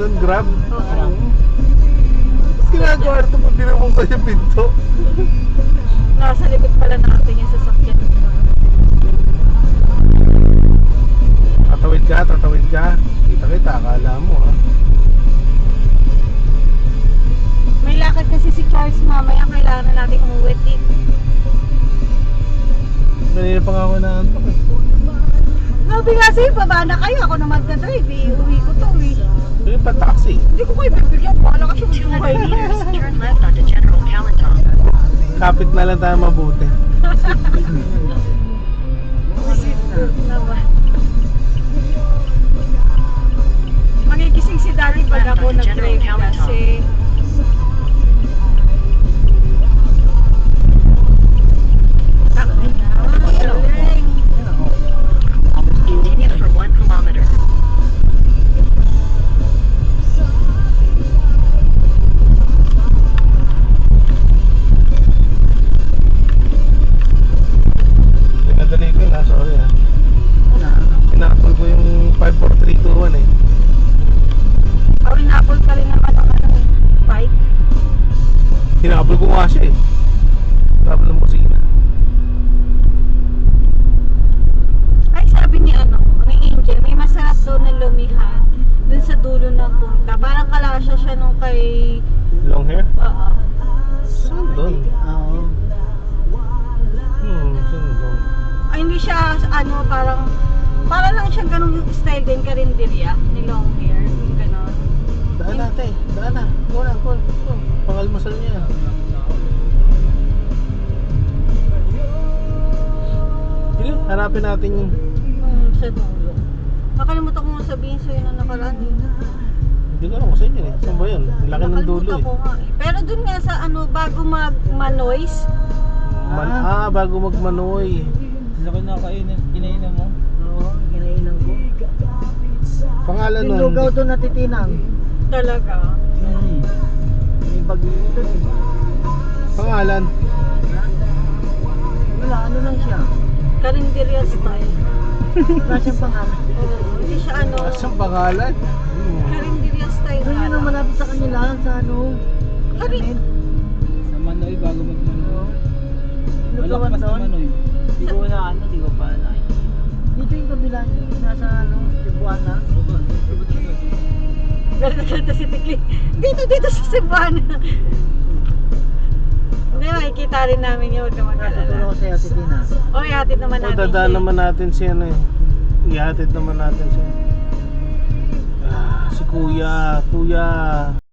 Doon grab? Oo. Tapos ginagawa ito pag dinamong sa yung pinto. Nasa likod pala natin yung sasakyan. Tatawid ka, tatawid ka. Kita-kita, akala mo ha. May lakad kasi si Charles mamaya. Kailangan na natin umuwi din. Kanina pa nga ako na antok eh. Sabi nga sa'yo, baba na kayo. Ako naman na-drive eh. Uwi ko to eh. Pwede pa taxi. Hindi ko kayo bibigyan. Paano kasi magbuhay 200 niya? meters, turn left onto General Kalanton. Kapit na lang tayo mabuti. Magigising si Dari pag ako nag-drive kasi Continue for 1 kilometer. Pinadali ko yun ha, sorry ha. Pinapal ko yung 54321 eh. oh, inapol ka rin naman ang ano, bike. Hinabol ko nga siya eh. Hinabol ng busina. Ay, sabi ni ni Angel, may masarap doon na lumihan dun sa dulo ng punta. Parang kalasya siya nung kay Long hair? oo. Saan doon? Oo. Saan doon? Ay, hindi siya parang lang siyang ganung style din karinderya ni long hair, yung ganon. Daan natin, daan na. Go na, go. Pangalmasal niya. Sige, harapin natin yung... Sa dulo. Nakalimutan ko nga sabihin sa'yo na nakaraan eh. Hindi ko alam kung saan yun eh. Saan ba yun? Ang laki ng dulo Nakalimutan eh. ko nga eh. Pero dun nga sa bago mag-manoise. Bago magmanoy. Saan ko kinainan mo? Oo, kinainan ko. Pangalan Yung nun. lugaw doon natitinang. Talaga. May bagyo doon eh. Pangalan. Wala, ano lang siya. Karinderya style. Wala siyang pangalan. Oo, hindi siya Saan pangalan? karinderya style. Doon yun ang malapit sa kanila, sa ano. Karin. Sa Manoy, bago magmanoy. Wala Lugawan pa sa doon. Manoy. Di ko na di ko pa nakikita. Dito yung kabila niyo, nasa ano, Cebuana. Ganda si Tikli. Dito sa Cebuana. Hindi, makikita rin namin yun. Huwag ka Natutulong mag-alala. ko sa'yo, Titina. O, ihatid naman O, natin. dadaan siya. naman natin si ano eh. Ihatid naman natin siya. Si Kuya.